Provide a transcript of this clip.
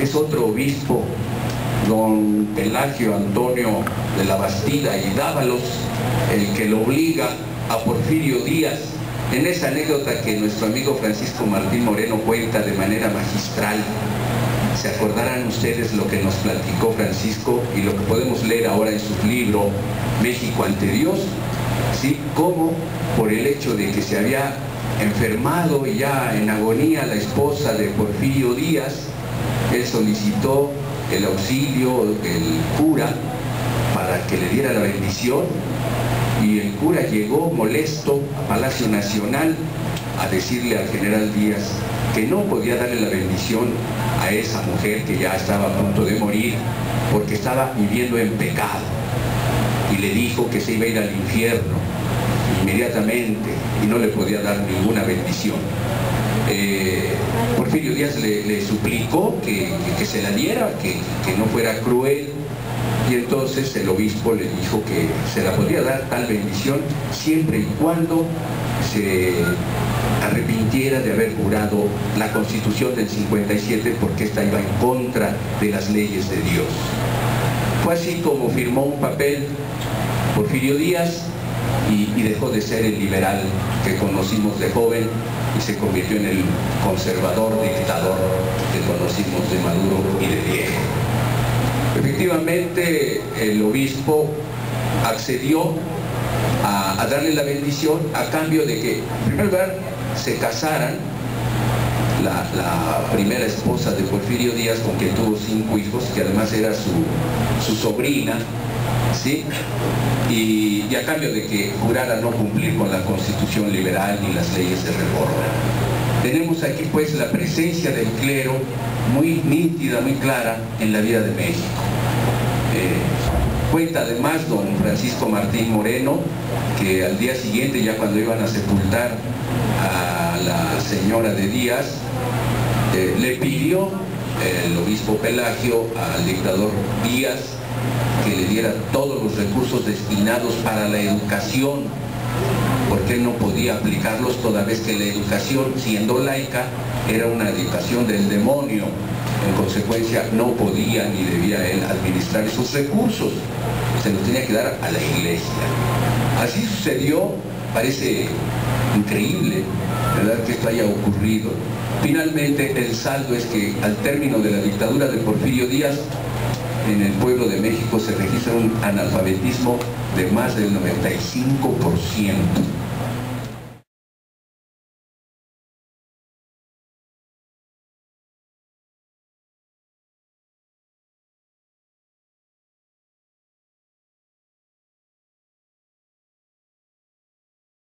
es otro obispo, don Pelagio Antonio de la Bastida y Dávalos, el que lo obliga a Porfirio Díaz, en esa anécdota que nuestro amigo Francisco Martín Moreno cuenta de manera magistral. Se acordarán ustedes lo que nos platicó Francisco y lo que podemos leer ahora en su libro México ante Dios, ¿sí? Cómo por el hecho de que se había enfermado y ya en agonía la esposa de Porfirio Díaz, él solicitó el auxilio del cura para que le diera la bendición, y el cura llegó molesto a Palacio Nacional a decirle al general Díaz que no podía darle la bendición a esa mujer que ya estaba a punto de morir porque estaba viviendo en pecado, y le dijo que se iba a ir al infierno inmediatamente y no le podía dar ninguna bendición. Porfirio Díaz le suplicó que se la diera, que no fuera cruel, y entonces el obispo le dijo que se la podía dar tal bendición siempre y cuando se arrepintiera de haber jurado la Constitución del 57, porque esta iba en contra de las leyes de Dios. Fue así como firmó un papel Porfirio Díaz y dejó de ser el liberal que conocimos de joven y se convirtió en el conservador dictador que conocimos de Maduro y de viejo. Efectivamente, el obispo accedió a darle la bendición a cambio de que, en primer lugar, se casaran la primera esposa de Porfirio Díaz, con quien tuvo 5 hijos, que además era su sobrina, ¿sí? Y a cambio de que jurara no cumplir con la Constitución liberal ni las leyes de reforma. Tenemos aquí pues la presencia del clero muy nítida, muy clara en la vida de México. Cuenta además don Francisco Martín Moreno que al día siguiente, ya cuando iban a sepultar a la señora de Díaz, le pidió el obispo Pelagio al dictador Díaz que le diera todos los recursos destinados para la educación, porque él no podía aplicarlos toda vez que la educación, siendo laica, era una educación del demonio. En consecuencia, no podía ni debía él administrar esos recursos, se los tenía que dar a la iglesia. Así sucedió, parece increíble, ¿verdad?, que esto haya ocurrido. Finalmente, el saldo es que al término de la dictadura de Porfirio Díaz, en el pueblo de México se registra un analfabetismo de más del 95%.